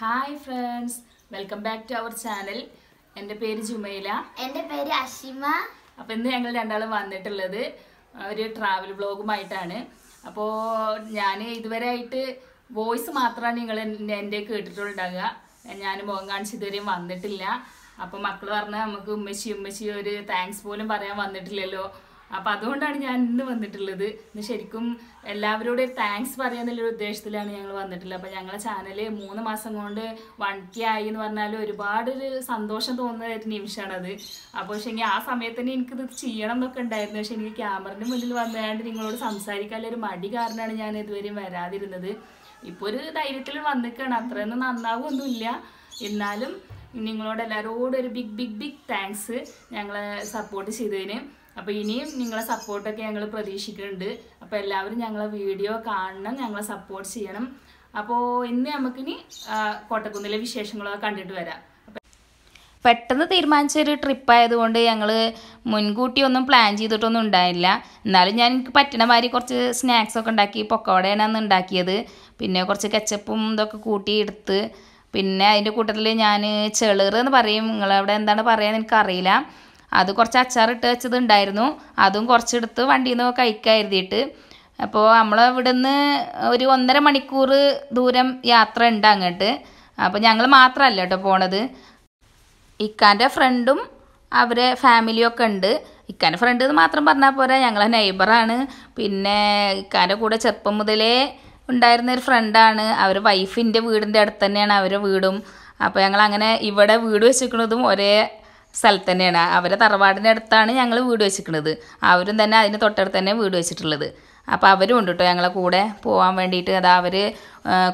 Hi friends, welcome back to our channel. എൻ്റെ പേര് ജുമൈല. എൻ്റെ പേര് അഷിമ. അപ്പോൾ ഇന്ന് ഞങ്ങൾ രണ്ടാളും വന്നിട്ടുള്ളത് ഒരു ട്രാവൽ വ്ളോഗുമായിട്ടാണ്. അപ്പോൾ ഞാൻ ഇതുവരെ ആയിട്ട് വോയിസ് മാത്രമാണ് നിങ്ങൾ എൻ്റെ കേട്ടിട്ടുണ്ടാകുക. ഞാൻ മുഖം കാണിച്ച് ഇതുവരെയും വന്നിട്ടില്ല. അപ്പോൾ മക്കൾ പറഞ്ഞാൽ നമുക്ക് ഉമ്മച്ചി ഒരു താങ്ക്സ് പോലും പറയാൻ വന്നിട്ടില്ലല്ലോ. അപ്പോൾ അതുകൊണ്ടാണ് ഞാൻ ഇന്ന് വന്നിട്ടുള്ളത്. ഇന്ന് ശരിക്കും എല്ലാവരോടും ഒരു താങ്ക്സ് പറയാന്നുള്ളൊരു ഉദ്ദേശത്തിലാണ് ഞങ്ങൾ വന്നിട്ടുള്ളത്. അപ്പോൾ ഞങ്ങളുടെ ചാനൽ 3 മാസം കൊണ്ട് 1K ആയി എന്ന് പറഞ്ഞാൽ ഒരുപാടൊരു സന്തോഷം തോന്നുന്ന ഒരു നിമിഷമാണത്. അപ്പോൾ പക്ഷേ ആ സമയത്ത് തന്നെ എനിക്കിത് ചെയ്യണം എന്നൊക്കെ ഉണ്ടായിരുന്നു. പക്ഷെ എനിക്ക് ക്യാമറയുടെ മുന്നിൽ വന്നുകൊണ്ട് നിങ്ങളോട് സംസാരിക്കാനുള്ളൊരു മടി കാരണമാണ് ഞാൻ ഇതുവരെയും വരാതിരുന്നത്. ഇപ്പോൾ ഒരു ധൈര്യത്തിൽ വന്നിക്കാണ്. അത്രയൊന്നും നന്നാവൊന്നുമില്ല. എന്നാലും നിങ്ങളോട് എല്ലാവരോടും ഒരു ബിഗ് താങ്ക്സ് ഞങ്ങളെ സപ്പോർട്ട് ചെയ്തതിന്. അപ്പോൾ ഇനിയും നിങ്ങളെ സപ്പോർട്ടൊക്കെ ഞങ്ങൾ പ്രതീക്ഷിക്കുന്നുണ്ട്. അപ്പോൾ എല്ലാവരും ഞങ്ങളെ വീഡിയോ കാണണം, ഞങ്ങളെ സപ്പോർട്ട് ചെയ്യണം. അപ്പോൾ ഇന്ന് നമുക്കിനി കോട്ടക്കുന്നിലെ വിശേഷങ്ങളൊക്കെ കണ്ടിട്ട് വരാം. പെട്ടെന്ന് തീരുമാനിച്ചൊരു ട്രിപ്പായതുകൊണ്ട് ഞങ്ങൾ മുൻകൂട്ടി ഒന്നും പ്ലാൻ ചെയ്തിട്ടൊന്നും ഉണ്ടായില്ല. എന്നാലും ഞാൻ എനിക്ക് പറ്റുന്ന മാതിരി കുറച്ച് സ്നാക്സൊക്കെ ഉണ്ടാക്കി. പൊക്കവടയാണ് അന്ന് ഉണ്ടാക്കിയത്. പിന്നെ കുറച്ച് കെച്ചപ്പും ഇതൊക്കെ കൂട്ടി എടുത്ത്, പിന്നെ അതിൻ്റെ കൂട്ടത്തിൽ ഞാൻ ചെളിറ് എന്ന് പറയും, നിങ്ങളവിടെ എന്താണ് പറയാന്ന് എനിക്കറിയില്ല, അത് കുറച്ച് അച്ചാറിട്ട് വെച്ചത് ഉണ്ടായിരുന്നു. അതും കുറച്ചെടുത്ത് വണ്ടിയിൽ നിന്ന് കഴിക്കാൻ എഴുതിയിട്ട്. അപ്പോൾ നമ്മൾ ഇവിടെ നിന്ന് ഒരു 1.5 മണിക്കൂർ ദൂരം യാത്ര ഉണ്ട് അങ്ങോട്ട്. അപ്പോൾ ഞങ്ങൾ മാത്രമല്ല കേട്ടോ പോണത്, ഇക്കാൻ്റെ ഫ്രണ്ടും അവരെ ഫാമിലിയൊക്കെ ഉണ്ട്. ഇക്കാൻ്റെ ഫ്രണ്ട് എന്ന് മാത്രം പറഞ്ഞാൽ പോരാ, ഞങ്ങളെ നെയ്ബറാണ്. പിന്നെ ഇക്കാൻ്റെ കൂടെ ചെറുപ്പം മുതലേ ഉണ്ടായിരുന്നൊരു ഫ്രണ്ടാണ്. അവർ വൈഫിൻ്റെ വീടിൻ്റെ അടുത്ത് തന്നെയാണ് അവരുടെ വീടും. അപ്പോൾ ഞങ്ങൾ അങ്ങനെ ഇവിടെ വീട് വെച്ചിരിക്കുന്നതും ഒരേ സ്ഥലത്ത് തന്നെയാണ്. അവരെ തറവാടിൻ്റെ അടുത്താണ് ഞങ്ങൾ വീട് വെച്ചിരിക്കുന്നത്. അവരും തന്നെ അതിന് തൊട്ടടുത്ത് തന്നെ വീട് വെച്ചിട്ടുള്ളത്. അപ്പോൾ അവരും ഉണ്ട് കേട്ടോ ഞങ്ങളെ കൂടെ പോകാൻ വേണ്ടിയിട്ട്. അതാ അവർ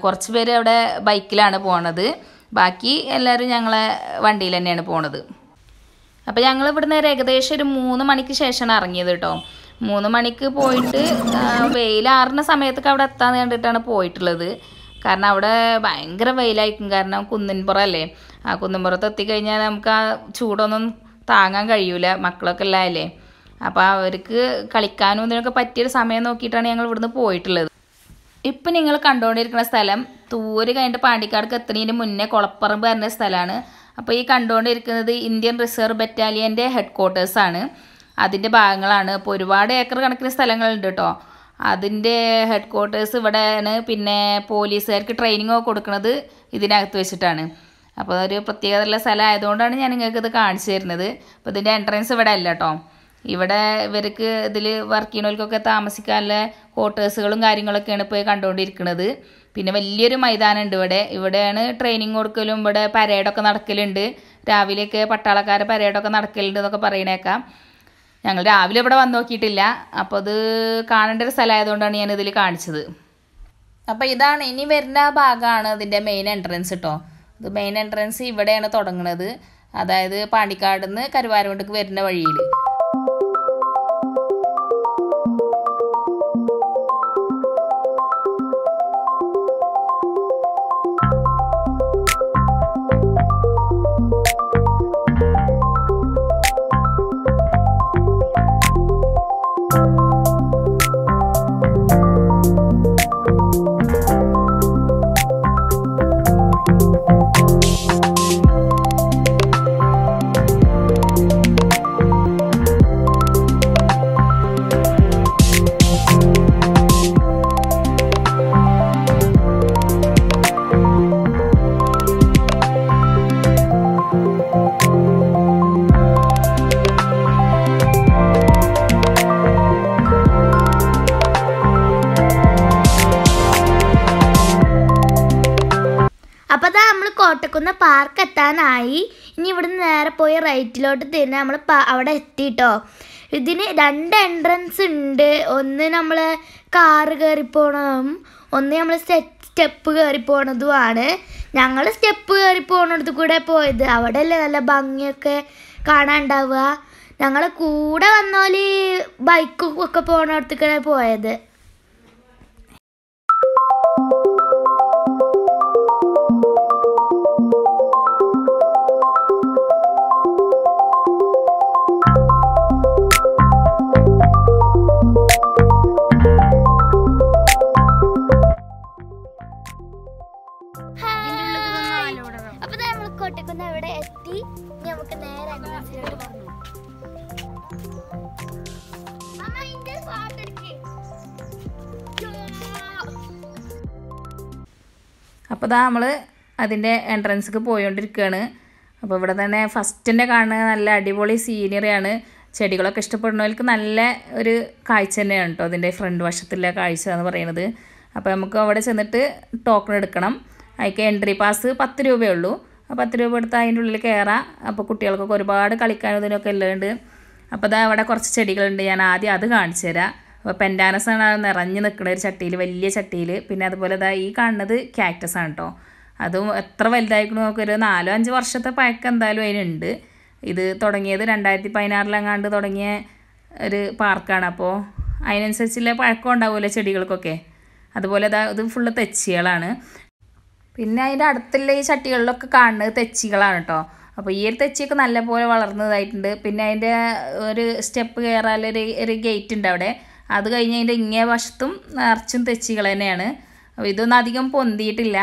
കുറച്ച് പേര് അവിടെ ബൈക്കിലാണ് പോണത്, ബാക്കി എല്ലാവരും ഞങ്ങളെ വണ്ടിയിൽ തന്നെയാണ് പോണത്. അപ്പോൾ ഞങ്ങൾ ഇവിടുന്ന് ഏകദേശം ഒരു 3 മണിക്ക് ശേഷമാണ് ഇറങ്ങിയത് കേട്ടോ. 3 മണിക്ക് പോയിട്ട് വെയിലാറുന്ന സമയത്തൊക്കെ അവിടെ എത്താന്ന് കണ്ടിട്ടാണ് പോയിട്ടുള്ളത്. കാരണം അവിടെ ഭയങ്കര വെയിലായിരിക്കും. കാരണം കുന്നിൻപുറമല്ലേ, ആ കുന്നിൻപുറത്ത് എത്തിക്കഴിഞ്ഞാൽ നമുക്ക് ആ ചൂടൊന്നും താങ്ങാൻ കഴിയൂല, മക്കളൊക്കെ ഉള്ളതല്ലേ. അപ്പോൾ അവർക്ക് കളിക്കാനും ഇതിനൊക്കെ പറ്റിയൊരു സമയം നോക്കിയിട്ടാണ് ഞങ്ങൾ ഇവിടുന്ന് പോയിട്ടുള്ളത്. ഇപ്പം നിങ്ങൾ കണ്ടുകൊണ്ടിരിക്കുന്ന സ്ഥലം തൂര് കഴിഞ്ഞിട്ട് പാണ്ടിക്കാടേക്ക് എത്തുന്നതിന് മുന്നേ കുളപ്പറമ്പ് വരുന്ന സ്ഥലമാണ്. അപ്പോൾ ഈ കണ്ടുകൊണ്ടിരിക്കുന്നത് ഇന്ത്യൻ റിസർവ് ബറ്റാലിയൻ്റെ ഹെഡ്ക്വാർട്ടേഴ്സാണ്, അതിൻ്റെ ഭാഗങ്ങളാണ്. അപ്പോൾ ഒരുപാട് ഏക്കർ കണക്കിന് സ്ഥലങ്ങളുണ്ട് കേട്ടോ. അതിൻ്റെ ഹെഡ്ക്വാർട്ടേഴ്സ് ഇവിടെയാണ്. പിന്നെ പോലീസുകാർക്ക് ട്രെയിനിങ് ഒക്കെ കൊടുക്കുന്നത് ഇതിനകത്ത് വെച്ചിട്ടാണ്. അപ്പോൾ ഒരു പ്രത്യേകതയുള്ള സ്ഥലം ആയതുകൊണ്ടാണ് ഞാൻ നിങ്ങൾക്ക് ഇത് കാണിച്ചു തരുന്നത്. അപ്പോൾ ഇതിൻ്റെ എൻട്രൻസ് ഇവിടെ അല്ല കേട്ടോ. ഇവിടെ ഇവർക്ക് ഇതിൽ വർക്ക് ചെയ്യുന്നവർക്കൊക്കെ താമസിക്കാനുള്ള ക്വാർട്ടേഴ്സുകളും കാര്യങ്ങളൊക്കെയാണ് ഇപ്പോൾ കണ്ടുകൊണ്ടിരിക്കുന്നത്. പിന്നെ വലിയൊരു മൈതാനമുണ്ട് ഇവിടെ. ഇവിടെയാണ് ട്രെയിനിങ് കൊടുക്കലും, ഇവിടെ പരേഡൊക്കെ നടക്കലുണ്ട്. രാവിലെയൊക്കെ പട്ടാളക്കാരെ പരേഡൊക്കെ നടക്കലുണ്ട് എന്നൊക്കെ പറയണേക്കാം. ഞങ്ങൾ രാവിലെ ഇവിടെ വന്ന് നോക്കിയിട്ടില്ല. അപ്പോൾ അത് കാണേണ്ട ഒരു സ്ഥലമായതുകൊണ്ടാണ് ഞാനിതിൽ കാണിച്ചത്. അപ്പോൾ ഇതാണ് ഇനി വരുന്ന ഭാഗമാണ് ഇതിൻ്റെ മെയിൻ എൻട്രൻസ് കേട്ടോ. ഇത് മെയിൻ എൻട്രൻസ് ഇവിടെയാണ് തുടങ്ങുന്നത്, അതായത് പാണ്ടിക്കാട് നിന്ന് കരുവാരക്കുണ്ടിക്ക് വരുന്ന വഴിയിൽ. അപ്പോൾ അതാ നമ്മൾ കോട്ടക്കുന്ന് പാർക്ക് എത്താനായി. ഇനി ഇവിടുന്ന് നേരെ പോയി റൈറ്റിലോട്ട് തിരിഞ്ഞാൽ നമ്മൾ അവിടെ എത്തിട്ടോ. ഇതിന് 2 എൻട്രൻസ് ഉണ്ട്. ഒന്ന് നമ്മൾ കാറ് കയറി പോകണതും, ഒന്ന് നമ്മൾ സ്റ്റെപ്പ് കയറി പോണതുമാണ്. ഞങ്ങൾ സ്റ്റെപ്പ് കയറി പോകണടുത്ത് കൂടെ പോയത്. അവിടെ അല്ലേ നല്ല ഭംഗിയൊക്കെ കാണാനുണ്ടാവുക. ഞങ്ങളെ കൂടെ വന്നോല് ബൈക്കൊക്കെ പോകണടുത്തേക്കാണ് പോയത്. പാട്ടക്കുന്ന് അവിടെ എത്തി. ഇനി നമുക്ക് നേരെ എൻട്രൻസിലോട്ട് പോകാം. അപ്പോൾ ഇതാ നമ്മൾ അതിൻ്റെ എൻട്രൻസിക്ക് പോയോണ്ടിരിക്കുകയാണ്. അപ്പോൾ ഇവിടെ തന്നെ ഫസ്റ്റിൻ്റെ കാണുന്ന നല്ല അടിപൊളി സീനറിയാണ്. ചെടികളൊക്കെ ഇഷ്ടപ്പെടുന്നവർക്ക് നല്ല ഒരു കാഴ്ച തന്നെയാണ് കേട്ടോ അതിൻ്റെ ഫ്രണ്ട് വശത്തുള്ള കാഴ്ച എന്ന് പറയുന്നത്. അപ്പോൾ നമുക്ക് അവിടെ ചെന്നിട്ട് ടോക്കൺ എടുക്കണം. അതിക്ക് എൻട്രി പാസ് 10 രൂപയേ ഉള്ളൂ. 10 രൂപ എടുത്താൽ അതിൻ്റെ ഉള്ളിൽ കയറാം. അപ്പോൾ കുട്ടികൾക്കൊക്കെ ഒരുപാട് കളിക്കാനും ഇതിനൊക്കെ എല്ലാം. അപ്പോൾ ഇതാ അവിടെ കുറച്ച് ചെടികളുണ്ട്. ഞാൻ ആദ്യം അത് കാണിച്ചു തരാം. അപ്പോൾ പെൻഡാനസാണ് നിറഞ്ഞ് നിൽക്കുന്ന ഒരു ചട്ടിയിൽ, വലിയ ചട്ടിയിൽ. പിന്നെ അതുപോലെ ഇതാ ഈ കാണുന്നത് ക്യാക്ടസ് ആണ് കേട്ടോ. അതും എത്ര വലുതായിരിക്കണം നമുക്കൊരു 4-5 വർഷത്തെ പഴക്കം എന്തായാലും അതിനുണ്ട്. ഇത് തുടങ്ങിയത് 2016 തുടങ്ങിയ ഒരു പാർക്കാണ്. അപ്പോൾ അതിനനുസരിച്ചുള്ള പഴക്കം ഉണ്ടാവുമല്ലോ ചെടികൾക്കൊക്കെ. അതുപോലെ ഇത് ഫുള്ള് തെച്ചികളാണ്. പിന്നെ അതിൻ്റെ അടുത്തുള്ള ഈ ചട്ടികളിലൊക്കെ കാണുന്നത് തെച്ചികളാണ് കേട്ടോ. അപ്പോൾ ഈ ഒരു തെച്ചിയൊക്കെ നല്ലപോലെ വളർന്നതായിട്ടുണ്ട്. പിന്നെ അതിൻ്റെ ഒരു സ്റ്റെപ്പ് കയറാനൊരു ഗേറ്റ് ഉണ്ട് അവിടെ. അത് കഴിഞ്ഞ് അതിൻ്റെ ഇങ്ങേ വശത്തും നിറച്ചും തെച്ചികൾ തന്നെയാണ്. അപ്പോൾ ഇതൊന്നും അധികം പൊന്തിയിട്ടില്ല.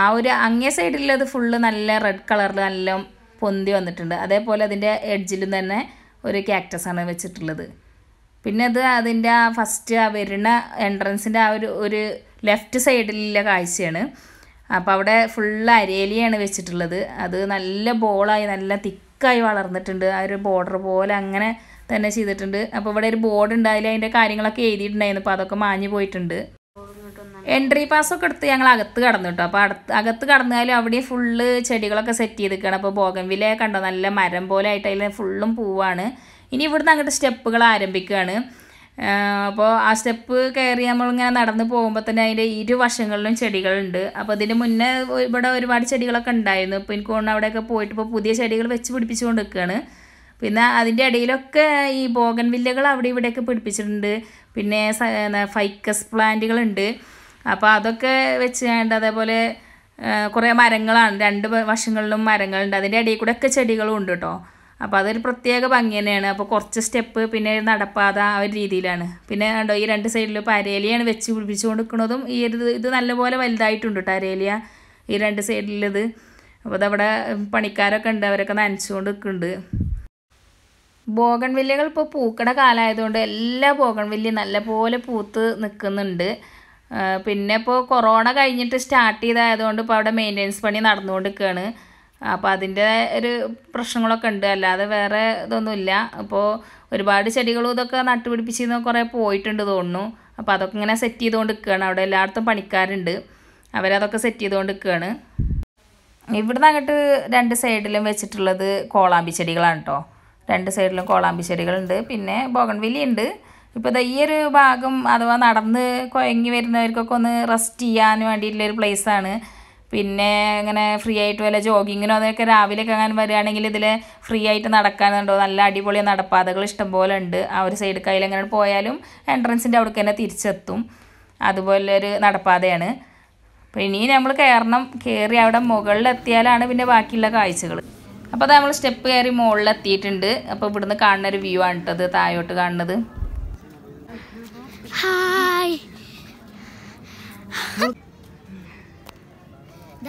ആ ഒരു അങ്ങേ സൈഡിലുള്ളത് ഫുള്ള് നല്ല റെഡ് കളറിൽ നല്ല പൊന്തി വന്നിട്ടുണ്ട്. അതേപോലെ അതിൻ്റെ എഡ്ജിലും തന്നെ ഒരു ക്യാക്ടസാണ് വെച്ചിട്ടുള്ളത്. പിന്നെ അത് അതിൻ്റെ ഫസ്റ്റ് വരുന്ന എൻട്രൻസിൻ്റെ ഒരു ലെഫ്റ്റ് സൈഡിലുള്ള കാഴ്ചയാണ്. അപ്പോൾ അവിടെ ഫുള്ള് അരേലിയാണ് വെച്ചിട്ടുള്ളത്. അത് നല്ല ബോളായി നല്ല തിക്കായി വളർന്നിട്ടുണ്ട്. ആ ഒരു ബോർഡർ പോലെ അങ്ങനെ തന്നെ ചെയ്തിട്ടുണ്ട്. അപ്പോൾ ഇവിടെ ഒരു ബോർഡ് ഉണ്ടായാലും അതിൻ്റെ കാര്യങ്ങളൊക്കെ എഴുതിയിട്ടുണ്ടായിരുന്നു. അപ്പോൾ അതൊക്കെ മാഞ്ഞു പോയിട്ടുണ്ട്. എൻട്രി പാസ്സൊക്കെ എടുത്ത് ഞങ്ങൾ അകത്ത് കടന്നു കേട്ടോ. അപ്പോൾ അകത്ത് കടന്നാലും അവിടെ ഫുള്ള് ചെടികളൊക്കെ സെറ്റ് ചെയ്തിരിക്കുകയാണ്. അപ്പോൾ ബോഗൻവില്ല കണ്ടോ നല്ല മരം പോലെ ആയിട്ട് അതിൽ ഫുള്ളും പൂവാണ്. ഇനി ഇവിടുന്ന് അങ്ങോട്ട് സ്റ്റെപ്പുകൾ ആരംഭിക്കുകയാണ്. അപ്പോൾ ആ സ്റ്റെപ്പ് കയറി നമ്മളിങ്ങനെ നടന്ന് പോകുമ്പോൾ തന്നെ അതിൻ്റെ ഇരുവശങ്ങളിലും ചെടികളുണ്ട്. അപ്പോൾ ഇതിന് മുന്നേ ഇവിടെ ഒരുപാട് ചെടികളൊക്കെ ഉണ്ടായിരുന്നു. ഇപ്പോൾ എനിക്ക് തോന്നുന്നു അവിടെയൊക്കെ പോയിട്ട് ഇപ്പോൾ പുതിയ ചെടികൾ വെച്ച് പിടിപ്പിച്ചുകൊണ്ട് നിൽക്കുകയാണ്. പിന്നെ അതിൻ്റെ ഇടയിലൊക്കെ ഈ ബോഗൻവില്ലകൾ അവിടെ ഇവിടെയൊക്കെ പിടിപ്പിച്ചിട്ടുണ്ട്. പിന്നെ ഫൈക്കസ് പ്ലാന്റുകളുണ്ട്. അപ്പോൾ അതൊക്കെ വെച്ച് കണ്ട് അതേപോലെ കുറേ മരങ്ങളാണ്. 2 വശങ്ങളിലും മരങ്ങളുണ്ട്. അതിൻ്റെ ഇടയിൽ കൂടെ ഒക്കെ ചെടികളും ഉണ്ട് കേട്ടോ. അപ്പോൾ അതൊരു പ്രത്യേക ഭംഗി തന്നെയാണ്. അപ്പോൾ കുറച്ച് സ്റ്റെപ്പ് പിന്നെ നടപ്പാത ആ ഒരു രീതിയിലാണ്. പിന്നെ കണ്ടോ ഈ 2 സൈഡിലും ഇപ്പോൾ അരേലിയാണ് വെച്ച് പിടിപ്പിച്ചുകൊണ്ട് നിൽക്കുന്നതും ഈ ഇത് നല്ലപോലെ വലുതായിട്ടുണ്ട് കേട്ടോ അരേലിയ ഈ 2 സൈഡിലുള്ളത്. അപ്പോൾ അതവിടെ പണിക്കാരൊക്കെ ഉണ്ട്, അവരൊക്കെ നനച്ചുകൊണ്ട് നിൽക്കുന്നുണ്ട്. ബോഗൺവില്ലകൾ ഇപ്പോൾ പൂക്കട കാലമായതുകൊണ്ട് എല്ലാ ബോഗൺവില്ലയും നല്ലപോലെ പൂത്ത് നിൽക്കുന്നുണ്ട്. പിന്നെ ഇപ്പോൾ കൊറോണ കഴിഞ്ഞിട്ട് സ്റ്റാർട്ട് ചെയ്തായതുകൊണ്ട് ഇപ്പോൾ അവിടെ മെയിൻ്റെനൻസ് പണി നടന്നുകൊണ്ടിരിക്കുകയാണ്. അപ്പോൾ അതിൻ്റെ ഒരു പ്രശ്നങ്ങളൊക്കെ ഉണ്ട്, അല്ലാതെ വേറെ ഇതൊന്നുമില്ല. അപ്പോൾ ഒരുപാട് ചെടികളും ഇതൊക്കെ നട്ടുപിടിപ്പിച്ചിരുന്ന കുറേ പോയിട്ടുണ്ട് തോന്നുന്നു. അപ്പോൾ അതൊക്കെ ഇങ്ങനെ സെറ്റ് ചെയ്തുകൊണ്ട് നിൽക്കുകയാണ്. അവിടെ എല്ലായിടത്തും പണിക്കാരുണ്ട്, അവരതൊക്കെ സെറ്റ് ചെയ്തുകൊണ്ട് നിൽക്കുകയാണ്. ഇവിടുന്ന് അങ്ങോട്ട് 2 സൈഡിലും വെച്ചിട്ടുള്ളത് കോളാമ്പി ചെടികളാണ് കേട്ടോ. 2 സൈഡിലും കോളാമ്പി ചെടികളുണ്ട്. പിന്നെ ബോഗൺവില്ലയുണ്ട്. ഇപ്പോൾ ഈ ഒരു ഭാഗം അഥവാ നടന്ന് കുഴങ്ങി വരുന്നവർക്കൊക്കെ ഒന്ന് റെസ്റ്റ് ചെയ്യാൻ വേണ്ടിയിട്ടുള്ളൊരു പ്ലേസാണ്. പിന്നെ ഇങ്ങനെ ഫ്രീ ആയിട്ട് വല്ല ജോഗിങ്ങിനോ അതൊക്കെ രാവിലെയൊക്കെ അങ്ങനെ വരികയാണെങ്കിൽ ഇതിൽ ഫ്രീ ആയിട്ട് നടക്കാനുണ്ടോ, നല്ല അടിപൊളി നടപ്പാതകൾ ഇഷ്ടംപോലെ ഉണ്ട്. ആ ഒരു സൈഡ് കയ്യിൽ എങ്ങനെ പോയാലും എൻട്രൻസിൻ്റെ അവിടേക്ക് തന്നെ തിരിച്ചെത്തും. അതുപോലെ ഒരു നടപ്പാതയാണ്. അപ്പോൾ ഇനി നമ്മൾ കയറി അവിടെ മുകളിലെത്തിയാലാണ് പിന്നെ ബാക്കിയുള്ള കാഴ്ചകൾ. അപ്പോൾ അത് നമ്മൾ സ്റ്റെപ്പ് കയറി മുകളിലെത്തിയിട്ടുണ്ട്. അപ്പോൾ ഇവിടുന്ന് കാണുന്ന ഒരു വ്യൂ ആണ് കേട്ടത് താഴോട്ട് കാണുന്നത്. ഹായ്,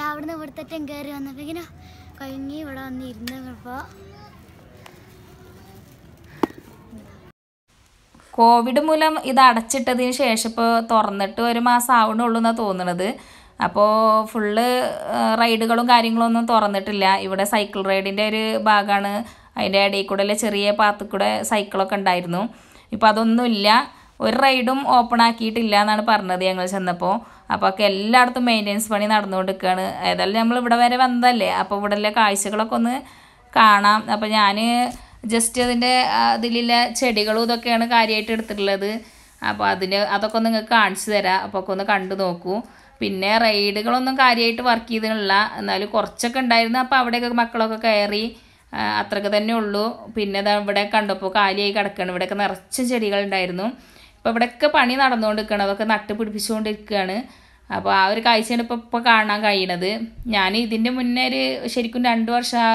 അവിടുന്ന് ഇവിടുത്തെ കയറി വന്നപ്പോൾ ഇങ്ങനെ കഴിഞ്ഞ് ഇവിടെ വന്ന് ഇരുന്നപ്പോൾ കോവിഡ് മൂലം ഇത് അടച്ചിട്ടതിന് ശേഷം ഇപ്പോൾ തുറന്നിട്ട് 1 മാസം ആവണുള്ളൂ എന്നാണ് തോന്നുന്നത്. അപ്പോൾ ഫുള്ള് റൈഡുകളും കാര്യങ്ങളൊന്നും തുറന്നിട്ടില്ല. ഇവിടെ സൈക്കിൾ റൈഡിൻ്റെ ഒരു ഭാഗമാണ്. അതിൻ്റെ ഇടയിൽ കൂടെ ചെറിയ പാത്തിൽ കൂടെ സൈക്കിളൊക്കെ ഉണ്ടായിരുന്നു. ഇപ്പോൾ അതൊന്നുമില്ല. ഒരു റൈഡും ഓപ്പൺ ആക്കിയിട്ടില്ല എന്നാണ് പറഞ്ഞത് ഞങ്ങൾ ചെന്നപ്പോൾ. അപ്പോൾ ഒക്കെ എല്ലായിടത്തും മെയിൻ്റെനൻസ് പണി നടന്നുകൊണ്ടിരിക്കുകയാണ്. ഏതായാലും നമ്മൾ ഇവിടെ വരെ വന്നതല്ലേ, അപ്പോൾ ഇവിടെയുള്ള കാഴ്ചകളൊക്കെ ഒന്ന് കാണാം. അപ്പോൾ ഞാൻ ജസ്റ്റ് അതിൻ്റെ അതിലുള്ള ചെടികളും ഇതൊക്കെയാണ് കാര്യമായിട്ട് എടുത്തിട്ടുള്ളത്. അപ്പോൾ അതൊക്കെ ഒന്ന് നിങ്ങൾക്ക് കാണിച്ചു തരാം. അപ്പോൾ ഒക്കെ ഒന്ന് കണ്ടു നോക്കൂ. പിന്നെ റൈഡുകളൊന്നും കാര്യമായിട്ട് വർക്ക് ചെയ്തിട്ടില്ല, എന്നാലും കുറച്ചൊക്കെ ഉണ്ടായിരുന്നു. അപ്പോൾ അവിടെയൊക്കെ മക്കളൊക്കെ കയറി, അത്രയ്ക്ക് തന്നെ ഉള്ളൂ. പിന്നെ ഇവിടെ കണ്ടപ്പോൾ കാലിയായി കിടക്കുകയാണ്. ഇവിടെയൊക്കെ നിറച്ചും ചെടികളുണ്ടായിരുന്നു. ഇപ്പോൾ ഇവിടെയൊക്കെ പണി നടന്നുകൊണ്ടിരിക്കുകയാണ്, അതൊക്കെ നട്ട് പിടിപ്പിച്ചുകൊണ്ടിരിക്കുകയാണ്. അപ്പോൾ ആ ഒരു കാഴ്ചയാണ് ഇപ്പോൾ കാണാൻ കഴിയുന്നത്. ഞാൻ ഇതിൻ്റെ മുന്നേ ശരിക്കും 2 വർഷം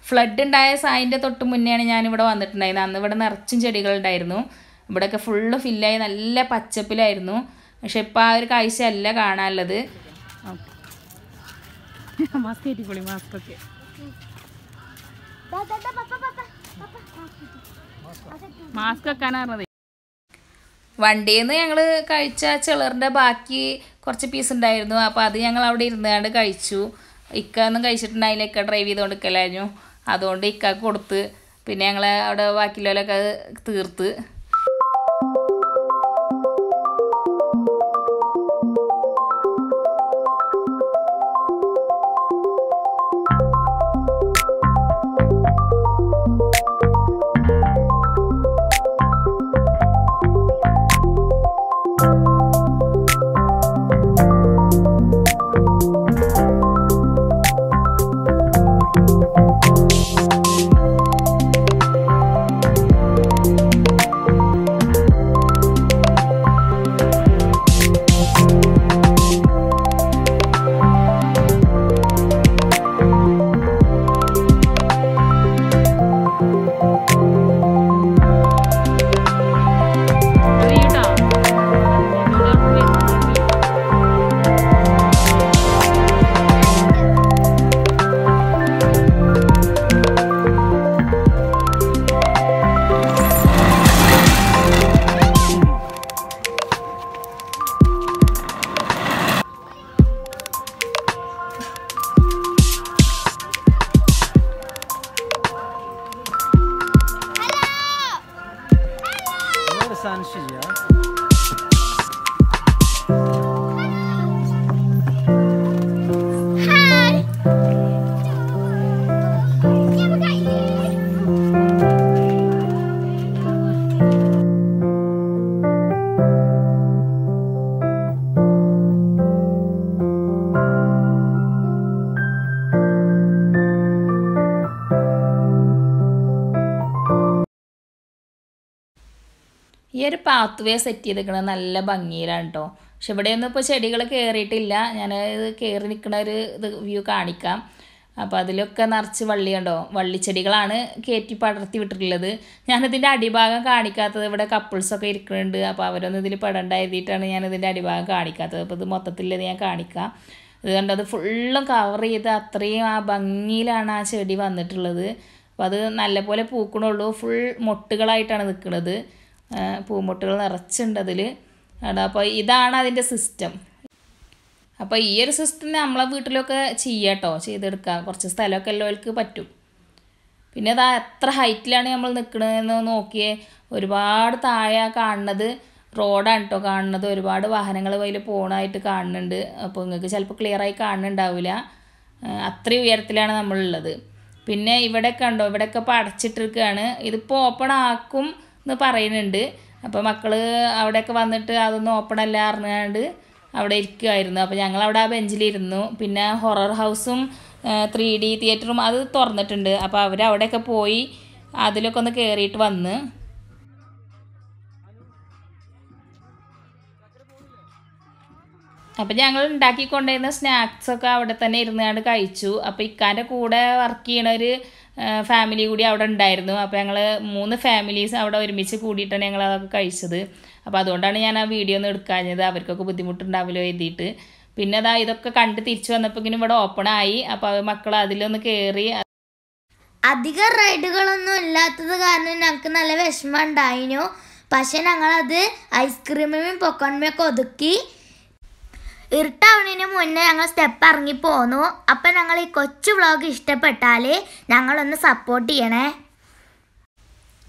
ഫ്ലഡ് ഉണ്ടായ അതിൻ്റെ തൊട്ട് മുന്നെയാണ് ഞാനിവിടെ വന്നിട്ടുണ്ടായിരുന്നത്. അന്ന് ഇവിടെ നിറച്ചും ചെടികളുണ്ടായിരുന്നു. ഇവിടെയൊക്കെ ഫുള്ള് ഫില്ലായി നല്ല പച്ചപ്പിലായിരുന്നു. പക്ഷെ ഇപ്പം ആ ഒരു കാഴ്ച അല്ല കാണാനുള്ളത്. മാസ്ക് വെക്കാനായിരുന്നത്. വണ്ടിയിൽ നിന്ന് ഞങ്ങൾ കഴിച്ച ചിലറിൻ്റെ ബാക്കി കുറച്ച് പീസ് ഉണ്ടായിരുന്നു. അപ്പോൾ അത് ഞങ്ങൾ അവിടെ ഇരുന്നാണ്ട് കഴിച്ചു. ഇക്ക ഒന്നും കഴിച്ചിട്ടുണ്ടായില്ല, ഇക്ക ഡ്രൈവ് ചെയ്തുകൊണ്ട് നിൽക്കലായിരുന്നു. അതുകൊണ്ട് ഇക്കക്ക് കൊടുത്ത് പിന്നെ ഞങ്ങൾ അവിടെ ബാക്കിയുള്ളവരൊക്കെ അത് തീർത്ത്. ഈ ഒരു പാത്ത് വേ സെറ്റ് ചെയ്തിരിക്കണത് നല്ല ഭംഗിയിലാണ് കേട്ടോ. പക്ഷെ ഇവിടെയൊന്നും ഇപ്പോൾ ചെടികൾ കയറിയിട്ടില്ല. ഞാൻ ഇത് കയറി നിൽക്കുന്ന ഒരു ഇത് വ്യൂ കാണിക്കാം. അപ്പോൾ അതിലൊക്കെ നിറച്ച് വള്ളി കണ്ടോ, വള്ളിച്ചെടികളാണ് കയറ്റി പടർത്തി വിട്ടിട്ടുള്ളത്. ഞാനിതിൻ്റെ അടിഭാഗം കാണിക്കാത്തത്. ഇവിടെ കപ്പിൾസൊക്കെ ഇരിക്കുന്നുണ്ട്. അപ്പോൾ അവരൊന്നും ഇതിൽ പെടണ്ട എഴുതിയിട്ടാണ് ഞാനിതിൻ്റെ അടിഭാഗം കാണിക്കാത്തത്. അപ്പോൾ ഇത് മൊത്തത്തിലത് ഞാൻ കാണിക്കാം. ഇത് കണ്ടോ, അത് ഫുള്ളും കവർ ചെയ്ത് അത്രയും ആ ഭംഗിയിലാണ് ആ ചെടി വന്നിട്ടുള്ളത്. അപ്പോൾ അത് നല്ലപോലെ പൂക്കണുള്ളൂ. ഫുൾ മൊട്ടുകളായിട്ടാണ് നിൽക്കുന്നത്. പൂമൊട്ടുകൾ നിറച്ചുണ്ട് അതിൽ. അപ്പോൾ ഇതാണ് അതിൻ്റെ സിസ്റ്റം. അപ്പോൾ ഈ ഒരു സിസ്റ്റം നമ്മളെ വീട്ടിലൊക്കെ ചെയ്യാട്ടോ, ചെയ്തെടുക്കാം. കുറച്ച് സ്ഥലമൊക്കെ എല്ലാവർക്കും പറ്റും. പിന്നെ അത് എത്ര ഹൈറ്റിലാണ് നമ്മൾ നിൽക്കണതെന്ന് നോക്കിയേ. ഒരുപാട് താഴെ കാണുന്നത് റോഡാണ് കേട്ടോ കാണുന്നത്. ഒരുപാട് വാഹനങ്ങൾ അതിൽ പോകണമായിട്ട് കാണുന്നുണ്ട്. അപ്പോൾ നിങ്ങൾക്ക് ചിലപ്പോൾ ക്ലിയറായി കാണുന്നുണ്ടാവില്ല. അത്രയും ഉയരത്തിലാണ് നമ്മളുള്ളത്. പിന്നെ ഇവിടെയൊക്കെ ഉണ്ടോ, ഇവിടെയൊക്കെ ഇപ്പോൾ അടച്ചിട്ടിരിക്കുകയാണ്. ഇതിപ്പോൾ ഓപ്പൺ ആക്കും എന്ന് പറയുന്നുണ്ട്. അപ്പോൾ മക്കൾ അവിടെയൊക്കെ വന്നിട്ട് അതൊന്നും ഓപ്പൺ അല്ല അറിഞ്ഞാണ്ട് അവിടെ ഇരിക്കുമായിരുന്നു. അപ്പോൾ ഞങ്ങളവിടെ ആ ബെഞ്ചിലിരുന്നു. പിന്നെ ഹൊറർ ഹൗസും 3D തിയേറ്ററും അത് തുറന്നിട്ടുണ്ട്. അപ്പോൾ അവരവിടെയൊക്കെ പോയി അതിലൊക്കെ ഒന്ന് കയറിയിട്ട് വന്ന്. അപ്പം ഞങ്ങൾ ഉണ്ടാക്കിക്കൊണ്ടിരുന്ന സ്നാക്സൊക്കെ അവിടെ തന്നെ ഇരുന്നാണ്ട് കഴിച്ചു. അപ്പോൾ ഇക്കാൻ്റെ കൂടെ വർക്ക് ചെയ്യണ ഒരു ഫാമിലി കൂടി അവിടെ ഉണ്ടായിരുന്നു. അപ്പോൾ ഞങ്ങൾ 3 ഫാമിലീസ് അവിടെ ഒരുമിച്ച് കൂടിയിട്ടാണ് ഞങ്ങൾ അതൊക്കെ കഴിച്ചത്. അപ്പോൾ അതുകൊണ്ടാണ് ഞാൻ ആ വീഡിയോ ഒന്നും എടുക്കാഞ്ഞത്. അവർക്കൊക്കെ ബുദ്ധിമുട്ടുണ്ടാവില്ലോ എഴുതിയിട്ട്. പിന്നെ അതാ ഇതൊക്കെ കണ്ട് തിരിച്ചു വന്നപ്പോഴേക്കും ഇവിടെ ഓപ്പൺ ആയി. അപ്പോൾ മക്കൾ അതിലൊന്ന് കയറി. അധികം റൈഡുകളൊന്നും ഇല്ലാത്തത് കാരണം ഞങ്ങൾക്ക് നല്ല വിഷമം ഉണ്ടായിരുന്നു. പക്ഷെ ഞങ്ങളത് ഐസ്ക്രീമിനും പൊക്കോൺമൊക്കെ ഒതുക്കി. ഇരുട്ടാവുന്നതിന് മുന്നേ ഞങ്ങൾ സ്റ്റെപ്പ് ഇറങ്ങി പോന്നു. അപ്പം ഞങ്ങൾ ഈ കൊച്ചു വ്ളോഗ് ഇഷ്ടപ്പെട്ടാൽ ഞങ്ങളൊന്ന് സപ്പോർട്ട് ചെയ്യണേ.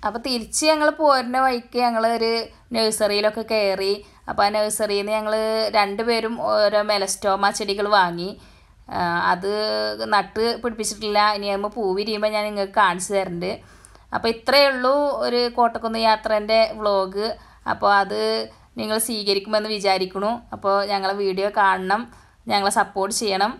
അപ്പോൾ തിരിച്ച് ഞങ്ങൾ പോരുന്ന വഴിക്ക് ഞങ്ങൾ ഒരു നഴ്സറിയിലൊക്കെ കയറി. അപ്പോൾ ആ നഴ്സറിയിൽ നിന്ന് ഞങ്ങൾ 2 പേരും ഓരോ മെലസ്റ്റോമ ചെടികൾ വാങ്ങി. അത് നട്ട് പിടിപ്പിച്ചിട്ടില്ല. ഇനി ആകുമ്പോൾ പൂ വിരിയുമ്പോൾ ഞാൻ നിങ്ങൾക്ക് കാണിച്ചു തരുന്നുണ്ട്. അപ്പോൾ ഇത്രയേ ഉള്ളൂ ഒരു കോട്ടക്കുന്ന് യാത്രേൻ്റെ വ്ളോഗ്. അപ്പോൾ അത് നിങ്ങൾ സ്വീകരിക്കുമെന്ന് വിചാരിക്കുന്നു. അപ്പോൾ ഞങ്ങളെ വീഡിയോ കാണണം, ഞങ്ങളെ സപ്പോർട്ട് ചെയ്യണം.